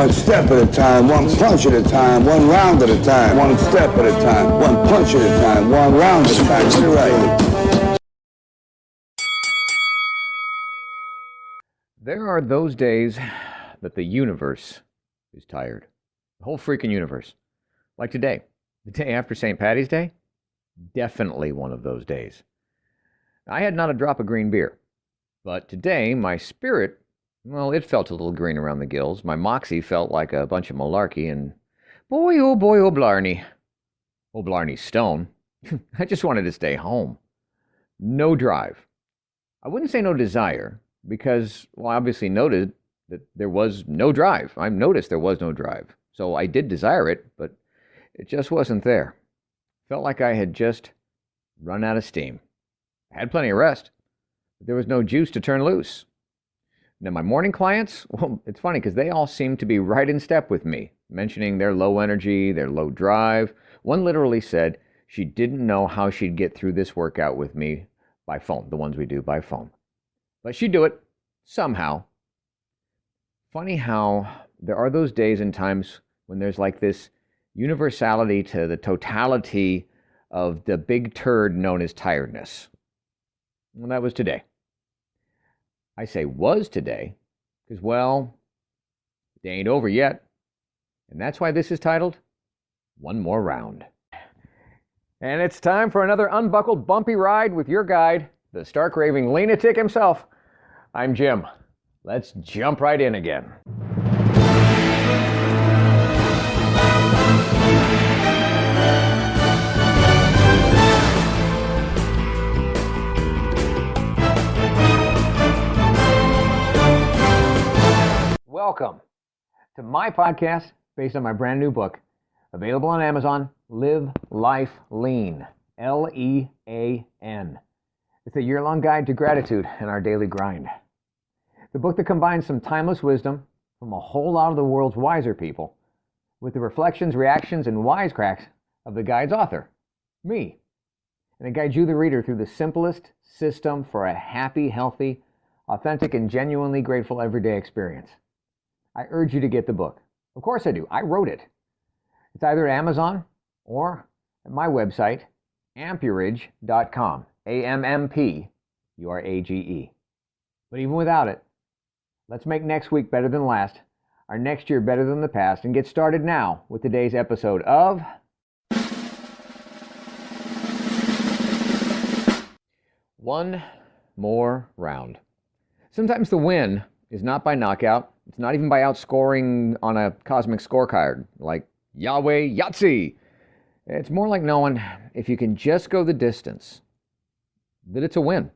One step at a time, one punch at a time, one round at a time. One step at a time, one punch at a time, one round at a time. Get it right. There are those days that the universe is tired. The whole freaking universe. Like today, the day after St. Paddy's Day, definitely one of those days. I had not a drop of green beer, but today my spirit, well, it felt a little green around the gills. My moxie felt like a bunch of malarkey, and boy, oh, Blarney. Oh, Blarney Stone. I just wanted to stay home. No drive. I wouldn't say no desire, because, well, I obviously noted that there was no drive. I noticed there was no drive. So I did desire it, but it just wasn't there. Felt like I had just run out of steam. I had plenty of rest, but there was no juice to turn loose. Now, my morning clients, well, it's funny because they all seem to be right in step with me, mentioning their low energy, their low drive. One literally said she didn't know how she'd get through this workout with me by phone, the ones we do by phone. But she'd do it somehow. Funny how there are those days and times when there's like this universality to the totality of the big turd known as tiredness. Well, that was today. I say was today because, well, they ain't over yet. And that's why this is titled One More Round. And it's time for another unbuckled bumpy ride with your guide, the stark raving LEAN-atic himself. I'm Jim. Let's jump right in again. Welcome to my podcast based on my brand new book, available on Amazon, Live Life Lean, L-E.A.N. It's a year-long guide to gratitude and our daily grind. The book that combines some timeless wisdom from a whole lot of the world's wiser people with the reflections, reactions, and wisecracks of the guide's author, me. And it guides you, the reader, through the simplest system for a happy, healthy, authentic, and genuinely grateful everyday experience. I urge you to get the book. Of course I do. I wrote it. It's either at Amazon or at my website, ampurage.com. A-M-M-P-U-R-A-G-E. But even without it, let's make next week better than last, our next year better than the past, and get started now with today's episode of One More Round. Sometimes the win is not by knockout. It's not even by outscoring on a cosmic scorecard like Yahweh Yahtzee. It's more like knowing if you can just go the distance, that it's a win.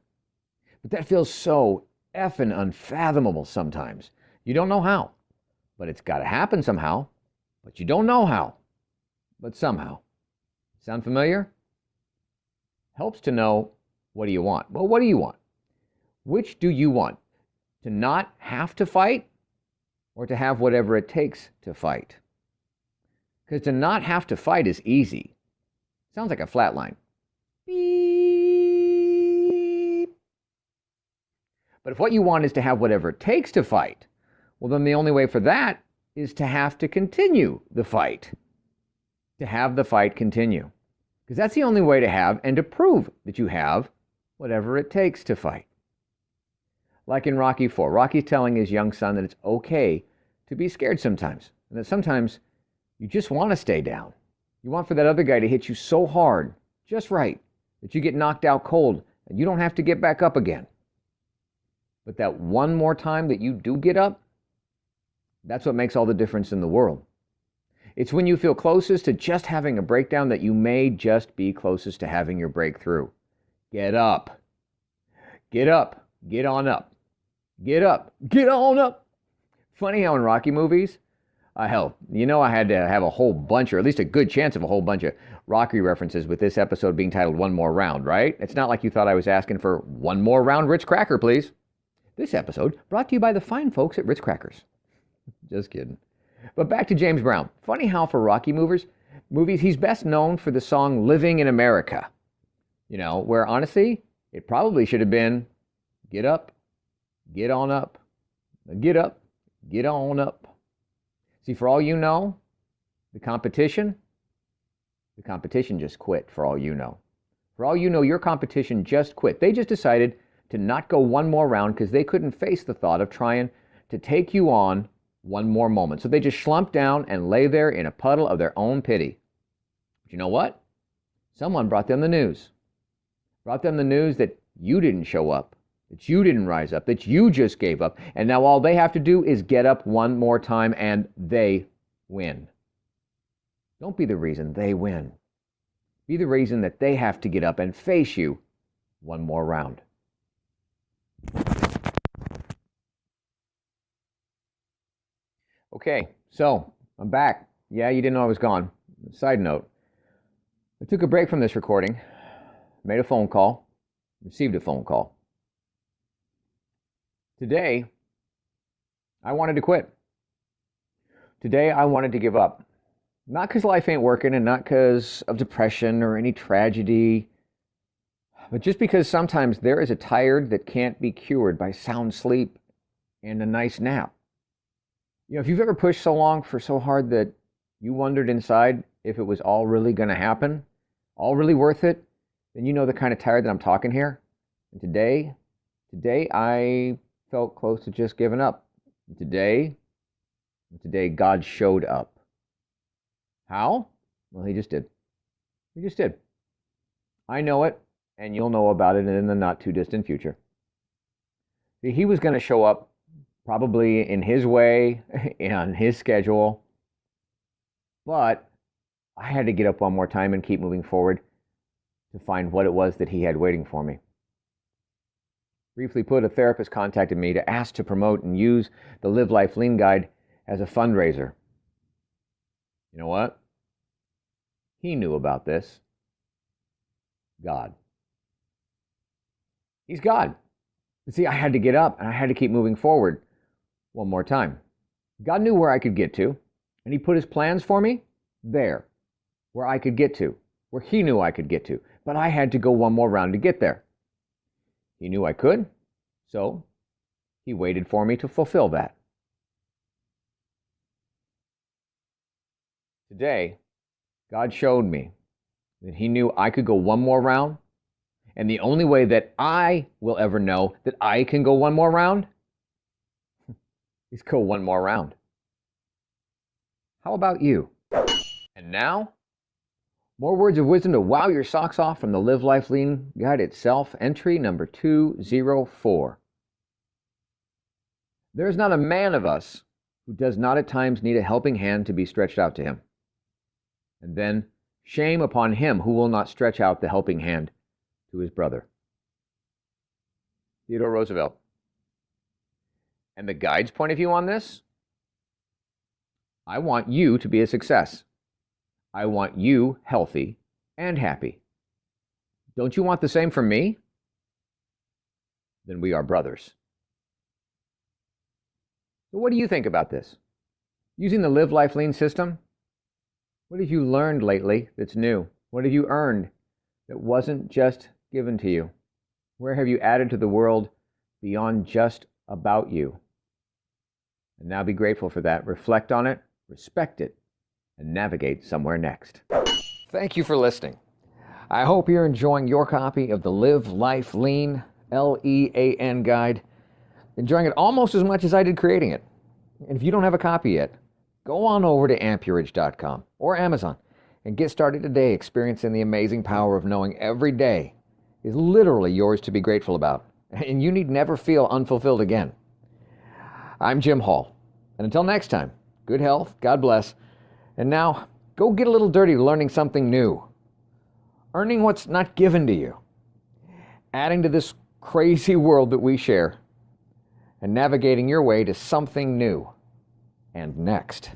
But that feels so effing unfathomable sometimes. You don't know how, but it's got to happen somehow. But you don't know how, but somehow. Sound familiar? Helps to know, what do you want? Well, what do you want? Which do you want? To not have to fight, or to have whatever it takes to fight? Because to not have to fight is easy. Sounds like a flat line. Beep. But if what you want is to have whatever it takes to fight, well, then the only way for that is to have to continue the fight. To have the fight continue. Because that's the only way to have and to prove that you have whatever it takes to fight. Like in Rocky IV, Rocky's telling his young son that it's okay to be scared sometimes, and that sometimes you just want to stay down. You want for that other guy to hit you so hard, just right, that you get knocked out cold and you don't have to get back up again. But that one more time that you do get up, that's what makes all the difference in the world. It's when you feel closest to just having a breakdown that you may just be closest to having your breakthrough. Get up. Get up. Get on up. Get up. Get on up. Funny how in Rocky movies, hell, you know I had to have a whole bunch, or at least a good chance of a whole bunch of Rocky references with this episode being titled One More Round, right? It's not like you thought I was asking for one more round Ritz Cracker, please. This episode brought to you by the fine folks at Ritz Crackers. Just kidding. But back to James Brown. Funny how for Rocky movies, he's best known for the song Living in America. You know, where honestly, it probably should have been, get up, get on up, get up, get on up. See, for all you know, the competition just quit, for all you know. For all you know, your competition just quit. They just decided to not go one more round because they couldn't face the thought of trying to take you on one more moment. So they just slumped down and lay there in a puddle of their own pity. But you know what? Someone brought them the news. Brought them the news that you didn't show up, that you didn't rise up, that you just gave up. And now all they have to do is get up one more time and they win. Don't be the reason they win. Be the reason that they have to get up and face you one more round. Okay, so I'm back. Yeah, you didn't know I was gone. Side note, I took a break from this recording, made a phone call, received a phone call. Today, I wanted to quit. Today, I wanted to give up. Not because life ain't working and not because of depression or any tragedy, but just because sometimes there is a tired that can't be cured by sound sleep and a nice nap. You know, if you've ever pushed so long for so hard that you wondered inside if it was all really going to happen, all really worth it, then you know the kind of tired that I'm talking here. And today I felt close to just giving up. And today God showed up. How? Well, he just did. He just did. I know it, and you'll know about it in the not too distant future. See, he was going to show up probably in his way, on his schedule, but I had to get up one more time and keep moving forward to find what it was that he had waiting for me. Briefly put, a therapist contacted me to ask to promote and use the Live Life Lean Guide as a fundraiser. You know what? He knew about this. God. He's God. But see, I had to get up and I had to keep moving forward one more time. God knew where I could get to, and he put his plans for me there, where I could get to, where he knew I could get to. But I had to go one more round to get there. He knew I could, so he waited for me to fulfill that. Today, God showed me that he knew I could go one more round, and the only way that I will ever know that I can go one more round is go one more round. How about you? And now, more words of wisdom to wow your socks off from the Live Life Lean Guide itself, entry number 204. There is not a man of us who does not at times need a helping hand to be stretched out to him. And then, shame upon him who will not stretch out the helping hand to his brother. Theodore Roosevelt. And the guide's point of view on this? I want you to be a success. I want you healthy and happy. Don't you want the same from me? Then we are brothers. So what do you think about this? Using the Live Life Lean system? What have you learned lately that's new? What have you earned that wasn't just given to you? Where have you added to the world beyond just about you? And now be grateful for that. Reflect on it, respect it, and navigate somewhere next. Thank you for listening. I hope you're enjoying your copy of the Live Life Lean, L-E-A-N guide. Enjoying it almost as much as I did creating it. And if you don't have a copy yet, go on over to amperage.com or Amazon and get started today experiencing the amazing power of knowing every day is literally yours to be grateful about. And you need never feel unfulfilled again. I'm Jim Hall. And until next time, good health, God bless. And now, go get a little dirty learning something new. Earning what's not given to you. Adding to this crazy world that we share. And navigating your way to something new and next.